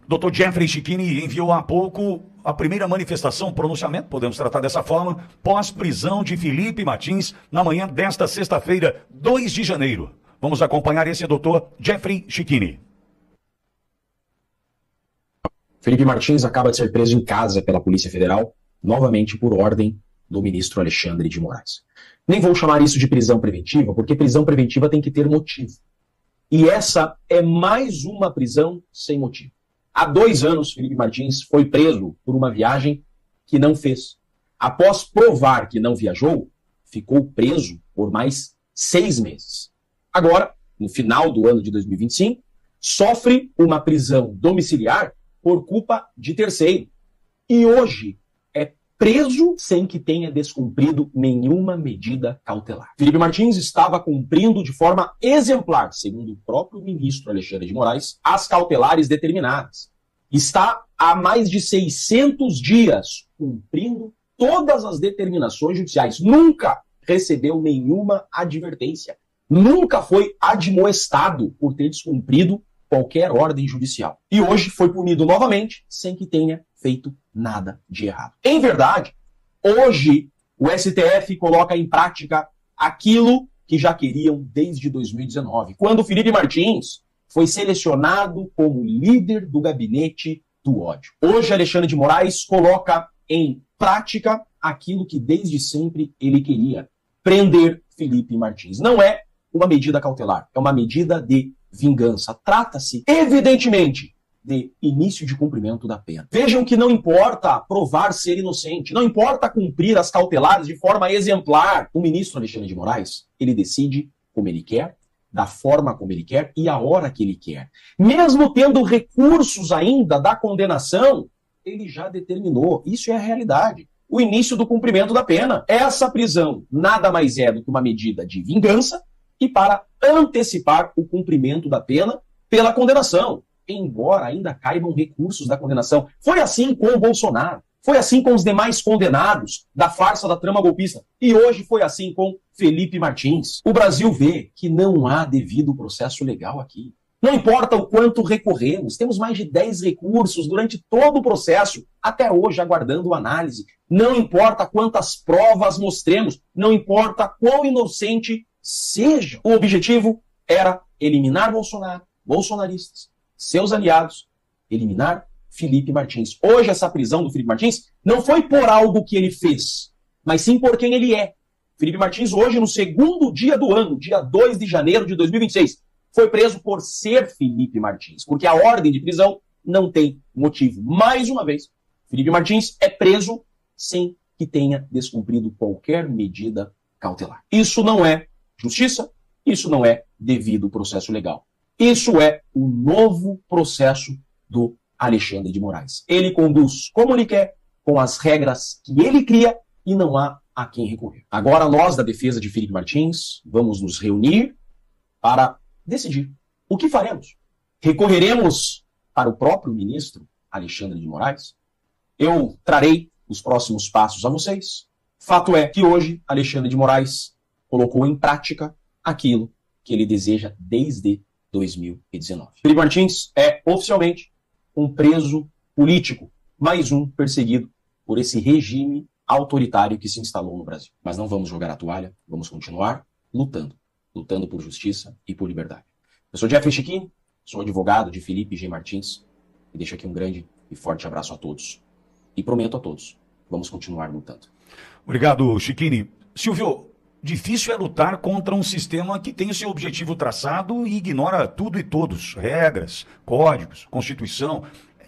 Dr. Jeffrey Chicchini enviou há pouco a primeira manifestação, pronunciamento, podemos tratar dessa forma, pós-prisão de Felipe Martins, na manhã desta sexta-feira, 2 de janeiro. Vamos acompanhar esse Dr. Jeffrey Chicchini. Felipe Martins acaba de ser preso em casa pela Polícia Federal, novamente por ordem do ministro Alexandre de Moraes. Nem vou chamar isso de prisão preventiva, porque prisão preventiva tem que ter motivo. E essa é mais uma prisão sem motivo. Há 2 anos, Felipe Martins foi preso por uma viagem que não fez. Após provar que não viajou, ficou preso por mais 6 meses. Agora, no final do ano de 2025, sofre uma prisão domiciliar por culpa de terceiro. E hoje é preso sem que tenha descumprido nenhuma medida cautelar. Felipe Martins estava cumprindo de forma exemplar, segundo o próprio ministro Alexandre de Moraes, as cautelares determinadas. Está há mais de 600 dias cumprindo todas as determinações judiciais. Nunca recebeu nenhuma advertência. Nunca foi admoestado por ter descumprido qualquer ordem judicial. E hoje foi punido novamente, sem que tenha feito nada de errado. Em verdade, hoje o STF coloca em prática aquilo que já queriam desde 2019, quando Felipe Martins foi selecionado como líder do gabinete do ódio. Hoje, Alexandre de Moraes coloca em prática aquilo que desde sempre ele queria: prender Felipe Martins. Não é uma medida cautelar, é uma medida de vingança. Trata-se, evidentemente, de início de cumprimento da pena. Vejam que não importa provar ser inocente, não importa cumprir as cautelares de forma exemplar. O ministro Alexandre de Moraes, ele decide como ele quer, da forma como ele quer e a hora que ele quer. Mesmo tendo recursos ainda da condenação, ele já determinou. Isso é a realidade. O início do cumprimento da pena. Essa prisão nada mais é do que uma medida de vingança e para antecipar o cumprimento da pena pela condenação, embora ainda caibam recursos da condenação. Foi assim com o Bolsonaro, foi assim com os demais condenados da farsa da trama golpista, e hoje foi assim com Felipe Martins. O Brasil vê que não há devido processo legal aqui. Não importa o quanto recorremos, temos mais de 10 recursos durante todo o processo, até hoje aguardando análise. Não importa quantas provas mostremos, não importa quão inocente seja. O objetivo era eliminar Bolsonaro, bolsonaristas, seus aliados, eliminar Felipe Martins. Hoje essa prisão do Felipe Martins não foi por algo que ele fez, mas sim por quem ele é. Felipe Martins hoje, no segundo dia do ano, dia 2 de janeiro de 2026, foi preso por ser Felipe Martins, porque a ordem de prisão não tem motivo. Mais uma vez, Felipe Martins é preso sem que tenha descumprido qualquer medida cautelar. Isso não é justiça, isso não é devido processo legal. Isso é o novo processo do Alexandre de Moraes. Ele conduz como ele quer, com as regras que ele cria, e não há a quem recorrer. Agora nós, da defesa de Felipe Martins, vamos nos reunir para decidir o que faremos. Recorreremos para o próprio ministro Alexandre de Moraes? Eu trarei os próximos passos a vocês. Fato é que hoje Alexandre de Moraes colocou em prática aquilo que ele deseja desde 2019. Felipe Martins é oficialmente um preso político, mais um perseguido por esse regime autoritário que se instalou no Brasil. Mas não vamos jogar a toalha, vamos continuar lutando por justiça e por liberdade. Eu sou Jeffrey Chicchini, sou advogado de Felipe G. Martins e deixo aqui um grande e forte abraço a todos. E prometo a todos, vamos continuar lutando. Obrigado, Chicchini. Silvio, difícil é lutar contra um sistema que tem o seu objetivo traçado e ignora tudo e todos, regras, códigos, Constituição.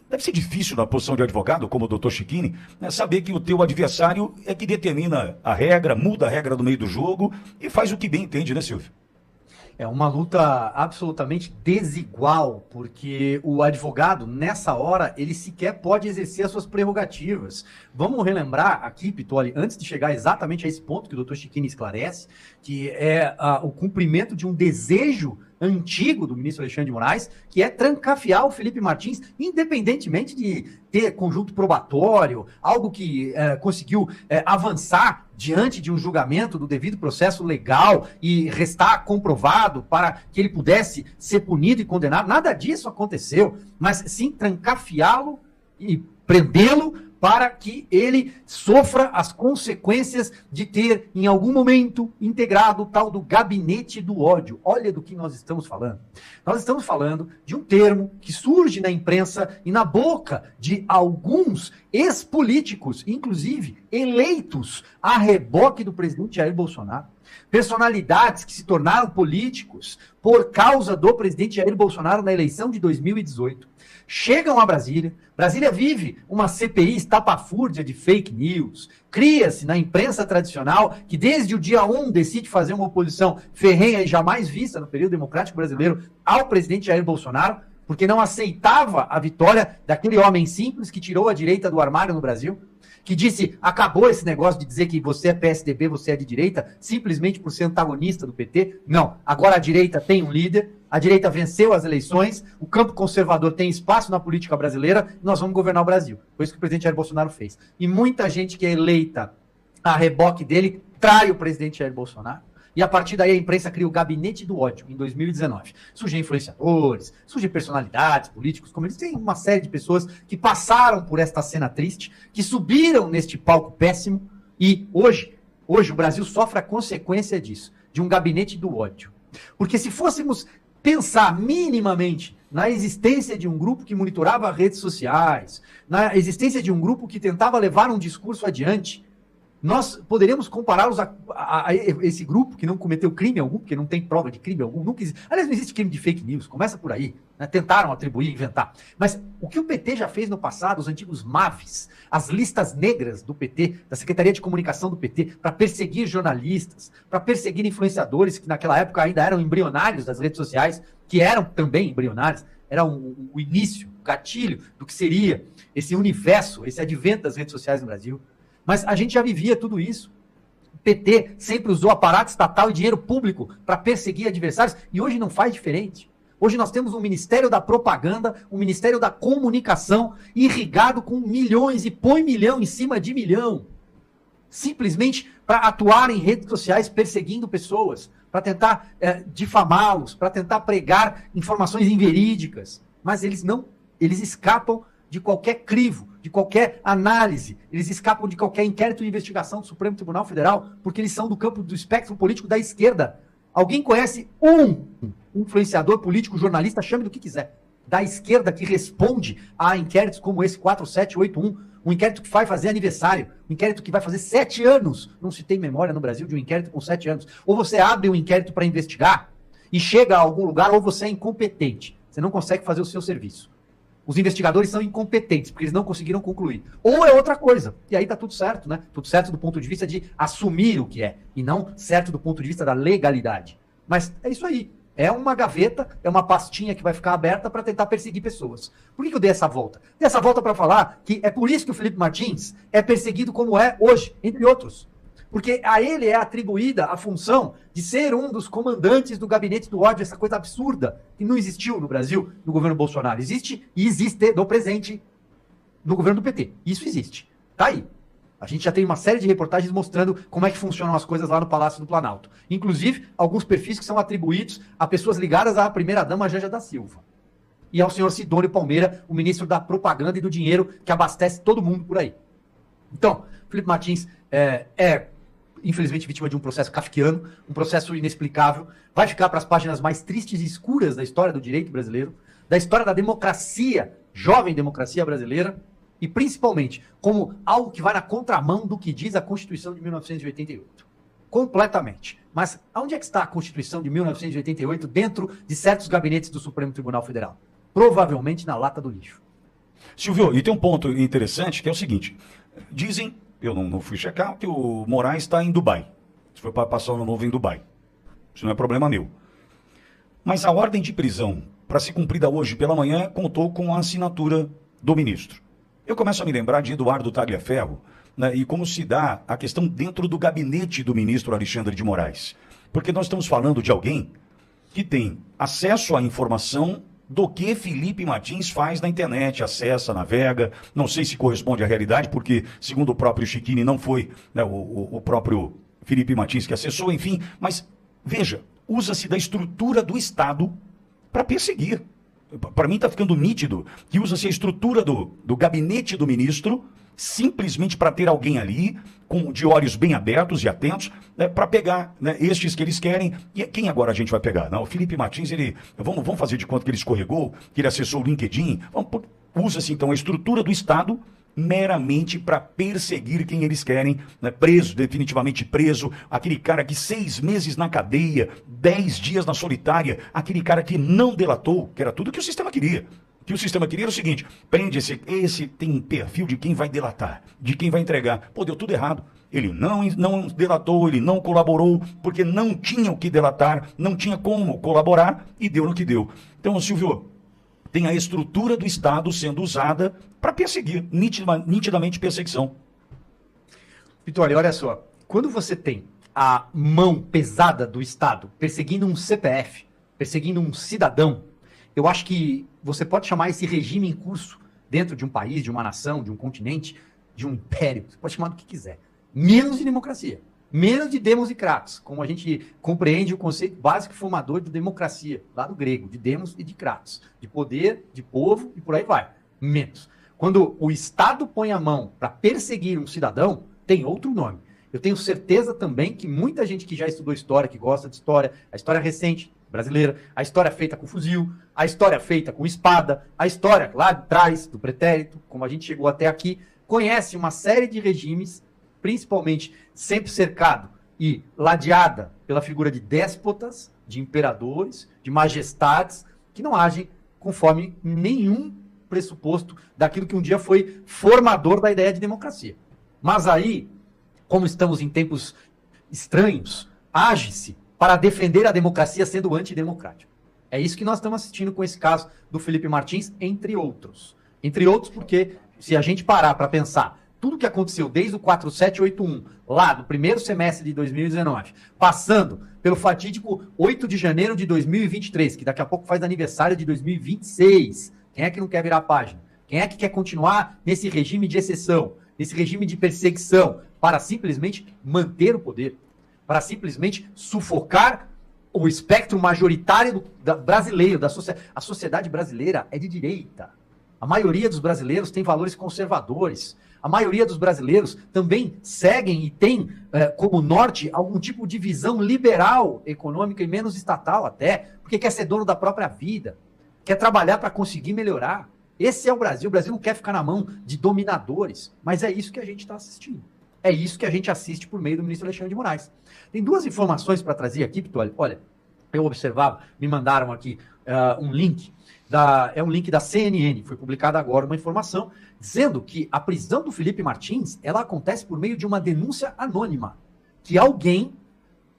Deve ser difícil na posição de advogado, como o doutor Chicchini, saber que o teu adversário é que determina a regra, muda a regra do meio do jogo e faz o que bem entende, né, Silvio? É uma luta absolutamente desigual, porque o advogado, nessa hora, ele sequer pode exercer as suas prerrogativas. Vamos relembrar aqui, Pitoli, antes de chegar exatamente a esse ponto que o doutor Chicchini esclarece, que é o cumprimento de um desejo antigo do ministro Alexandre de Moraes, que é trancafiar o Felipe Martins, independentemente de ter conjunto probatório, algo que conseguiu avançar diante de um julgamento do devido processo legal e restar comprovado para que ele pudesse ser punido e condenado. Nada disso aconteceu, mas sim trancafiá-lo e prendê-lo para que ele sofra as consequências de ter, em algum momento, integrado o tal do gabinete do ódio. Olha do que nós estamos falando. Nós estamos falando de um termo que surge na imprensa e na boca de alguns ex-políticos, inclusive eleitos a reboque do presidente Jair Bolsonaro. Personalidades que se tornaram políticos por causa do presidente Jair Bolsonaro na eleição de 2018. Chegam a Brasília, Brasília vive uma CPI estapafúrdia de fake news, cria-se na imprensa tradicional, que desde o dia 1 decide fazer uma oposição ferrenha e jamais vista no período democrático brasileiro ao presidente Jair Bolsonaro, porque não aceitava a vitória daquele homem simples que tirou a direita do armário no Brasil, que disse, acabou esse negócio de dizer que você é PSDB, você é de direita, simplesmente por ser antagonista do PT. Não, agora a direita tem um líder, a direita venceu as eleições, o campo conservador tem espaço na política brasileira, e nós vamos governar o Brasil. Foi isso que o presidente Jair Bolsonaro fez. E muita gente que é eleita a reboque dele trai o presidente Jair Bolsonaro. E a partir daí a imprensa cria o gabinete do ódio, em 2019. Surgem influenciadores, surgem personalidades, políticos, como eles têm uma série de pessoas que passaram por esta cena triste, que subiram neste palco péssimo, e hoje o Brasil sofre a consequência disso, de um gabinete do ódio. Porque se fôssemos pensar minimamente na existência de um grupo que monitorava redes sociais, na existência de um grupo que tentava levar um discurso adiante, nós poderíamos compará-los a esse grupo que não cometeu crime algum, porque não tem prova de crime algum, nunca existe. Aliás, não existe crime de fake news, começa por aí, né? Tentaram atribuir, inventar. Mas o que o PT já fez no passado, os antigos MAVs, as listas negras do PT, da Secretaria de Comunicação do PT, para perseguir jornalistas, para perseguir influenciadores que naquela época ainda eram embrionários das redes sociais, que eram também embrionários, era o início, o gatilho do que seria esse universo, esse advento das redes sociais no Brasil. Mas a gente já vivia tudo isso. O PT sempre usou aparato estatal e dinheiro público para perseguir adversários e hoje não faz diferente. Hoje nós temos um Ministério da Propaganda, um Ministério da Comunicação irrigado com milhões e põe milhão em cima de milhão. Simplesmente para atuar em redes sociais perseguindo pessoas, para tentar difamá-los, para tentar pregar informações inverídicas. Mas eles escapam de qualquer crivo, de qualquer análise, eles escapam de qualquer inquérito e investigação do Supremo Tribunal Federal, porque eles são do campo do espectro político da esquerda. Alguém conhece um influenciador político, jornalista, chame do que quiser, da esquerda que responde a inquéritos como esse 4781, um inquérito que vai fazer aniversário, um inquérito que vai fazer 7 anos. Não se tem memória no Brasil de um inquérito com 7 anos. Ou você abre um inquérito para investigar e chega a algum lugar, ou você é incompetente. Você não consegue fazer o seu serviço. Os investigadores são incompetentes, porque eles não conseguiram concluir. Ou é outra coisa. E aí tá tudo certo, né? Tudo certo do ponto de vista de assumir o que é, e não certo do ponto de vista da legalidade. Mas é isso aí. É uma gaveta, é uma pastinha que vai ficar aberta para tentar perseguir pessoas. Por que eu dei essa volta? Dei essa volta para falar que é por isso que o Felipe Martins é perseguido como é hoje, entre outros. Porque a ele é atribuída a função de ser um dos comandantes do gabinete do ódio, essa coisa absurda que não existiu no Brasil, no governo Bolsonaro. Existe e existe no presente no governo do PT. Isso existe. Tá aí. A gente já tem uma série de reportagens mostrando como é que funcionam as coisas lá no Palácio do Planalto. Inclusive, alguns perfis que são atribuídos a pessoas ligadas à primeira-dama Janja da Silva. E ao senhor Sidônio Palmeira, o ministro da propaganda e do dinheiro que abastece todo mundo por aí. Então, Felipe Martins infelizmente vítima de um processo kafkiano, um processo inexplicável, vai ficar para as páginas mais tristes e escuras da história do direito brasileiro, da história da democracia, jovem democracia brasileira, e principalmente como algo que vai na contramão do que diz a Constituição de 1988. Completamente. Mas onde é que está a Constituição de 1988 dentro de certos gabinetes do Supremo Tribunal Federal? Provavelmente na lata do lixo. Silvio, e tem um ponto interessante que é o seguinte, dizem, eu não fui checar, que o Moraes está em Dubai. Se foi para passar o ano novo em Dubai. Isso não é problema meu. Mas a ordem de prisão, para ser cumprida hoje pela manhã, contou com a assinatura do ministro. Eu começo a me lembrar de Eduardo Tagliaferro, né, e como se dá a questão dentro do gabinete do ministro Alexandre de Moraes. Porque nós estamos falando de alguém que tem acesso à informação do que Felipe Martins faz na internet, acessa, navega, não sei se corresponde à realidade, porque, segundo o próprio Chiquini, não foi, né, o próprio Felipe Martins que acessou, enfim, mas, veja, usa-se da estrutura do Estado para perseguir. Para mim está ficando nítido que usa-se a estrutura do gabinete do ministro simplesmente para ter alguém ali de olhos bem abertos e atentos, né, para pegar, né, estes que eles querem. E quem agora a gente vai pegar? Não, o Felipe Martins, vamos fazer de conta que ele escorregou, que ele acessou o LinkedIn. Usa-se então a estrutura do Estado meramente para perseguir quem eles querem, né, preso, definitivamente preso, aquele cara que 6 meses na cadeia, 10 dias na solitária, aquele cara que não delatou, que era tudo que o sistema queria. O que o sistema queria era o seguinte: prende esse tem perfil de quem vai delatar, de quem vai entregar. Pô, deu tudo errado. Ele não delatou, ele não colaborou, porque não tinha o que delatar, não tinha como colaborar, e deu no que deu. Então, Silvio, tem a estrutura do Estado sendo usada para perseguir, nitidamente perseguição. Vitória, olha só, quando você tem a mão pesada do Estado perseguindo um CPF, perseguindo um cidadão, eu acho que você pode chamar esse regime em curso dentro de um país, de uma nação, de um continente, de um império, você pode chamar do que quiser, menos de democracia, menos de demos e kratos, como a gente compreende o conceito básico e formador de democracia, lá do grego, de demos e de kratos, de poder, de povo e por aí vai, menos. Quando o Estado põe a mão para perseguir um cidadão, tem outro nome. Eu tenho certeza também que muita gente que já estudou história, que gosta de história, a história recente brasileira, a história feita com fuzil, a história feita com espada, a história lá de trás do pretérito, como a gente chegou até aqui, conhece uma série de regimes, principalmente sempre cercado e ladeada pela figura de déspotas, de imperadores, de majestades, que não agem conforme nenhum pressuposto daquilo que um dia foi formador da ideia de democracia. Mas aí, como estamos em tempos estranhos, age-se para defender a democracia sendo antidemocrático. É isso que nós estamos assistindo com esse caso do Felipe Martins, entre outros. Entre outros porque, se a gente parar para pensar tudo que aconteceu desde o 4781, lá do primeiro semestre de 2019, passando pelo fatídico 8 de janeiro de 2023, que daqui a pouco faz aniversário de 2026, quem é que não quer virar a página? Quem é que quer continuar nesse regime de exceção, nesse regime de perseguição, para simplesmente manter o poder, para simplesmente sufocar o espectro majoritário brasileiro, a sociedade brasileira é de direita. A maioria dos brasileiros tem valores conservadores. A maioria dos brasileiros também seguem e tem como norte algum tipo de visão liberal, econômica e menos estatal até, porque quer ser dono da própria vida, quer trabalhar para conseguir melhorar. Esse é o Brasil. O Brasil não quer ficar na mão de dominadores, mas é isso que a gente está assistindo. É isso que a gente assiste por meio do ministro Alexandre de Moraes. Tem 2 informações para trazer aqui, Vitória. Olha, eu observava, me mandaram aqui um link, é um link da CNN, foi publicada agora uma informação dizendo que a prisão do Felipe Martins, ela acontece por meio de uma denúncia anônima, que alguém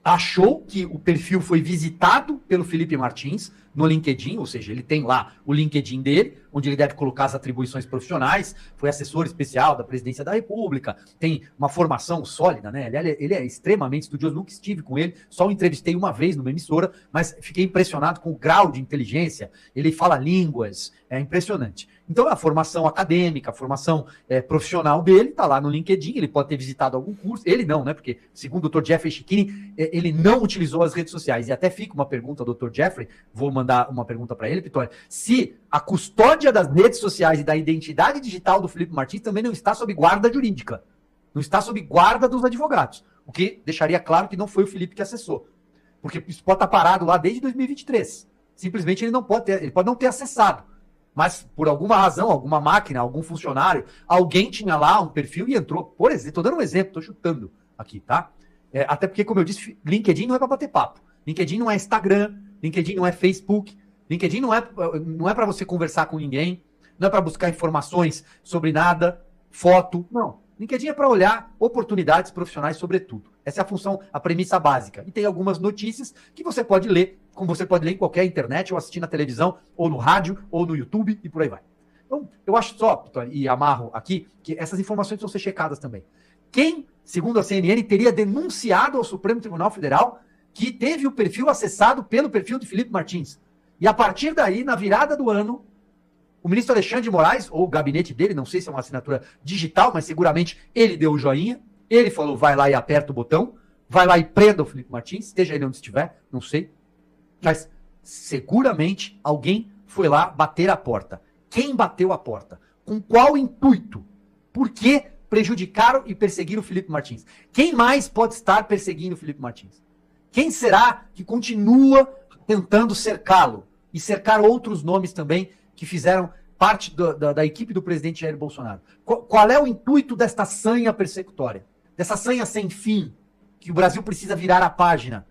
achou que o perfil foi visitado pelo Felipe Martins no LinkedIn, ou seja, ele tem lá o LinkedIn dele, onde ele deve colocar as atribuições profissionais, foi assessor especial da Presidência da República, tem uma formação sólida, né? Ele é extremamente estudioso, nunca estive com ele, só o entrevistei uma vez numa emissora, mas fiquei impressionado com o grau de inteligência, ele fala línguas, é impressionante. Então, a formação acadêmica, a formação profissional dele está lá no LinkedIn, ele pode ter visitado algum curso, ele não, né? Porque, segundo o Dr. Jeffrey Chiquini, ele não utilizou as redes sociais. E até fica uma pergunta ao Dr. Jeffrey, vou mandar uma pergunta para ele, Vitória, se a custódia das redes sociais e da identidade digital do Felipe Martins também não está sob guarda jurídica, não está sob guarda dos advogados, o que deixaria claro que não foi o Felipe que acessou, porque isso pode estar parado lá desde 2023, simplesmente ele pode não ter acessado, mas por alguma razão, alguma máquina, algum funcionário, alguém tinha lá um perfil e entrou, por exemplo, estou dando um exemplo, estou chutando aqui, tá? Até porque, como eu disse, LinkedIn não é para bater papo, LinkedIn não é Instagram, LinkedIn não é Facebook, LinkedIn não é para você conversar com ninguém, não é para buscar informações sobre nada, foto, não. LinkedIn é para olhar oportunidades profissionais sobretudo. Essa é a função, a premissa básica. E tem algumas notícias que você pode ler, como você pode ler em qualquer internet, ou assistir na televisão, ou no rádio, ou no YouTube, e por aí vai. Então, eu acho só, e amarro aqui, que essas informações precisam ser checadas também. Quem, segundo a CNN, teria denunciado ao Supremo Tribunal Federal que teve o perfil acessado pelo perfil de Felipe Martins. E a partir daí, na virada do ano, o ministro Alexandre de Moraes, ou o gabinete dele, não sei se é uma assinatura digital, mas seguramente ele deu o joinha, ele falou, vai lá e aperta o botão, vai lá e prenda o Felipe Martins, esteja ele onde estiver, não sei. Mas seguramente alguém foi lá bater a porta. Quem bateu a porta? Com qual intuito? Por que prejudicaram e perseguiram o Felipe Martins? Quem mais pode estar perseguindo o Felipe Martins? Quem será que continua tentando cercá-lo? E cercar outros nomes também que fizeram parte da equipe do presidente Jair Bolsonaro. Qual é o intuito desta sanha persecutória? Dessa sanha sem fim, que o Brasil precisa virar a página?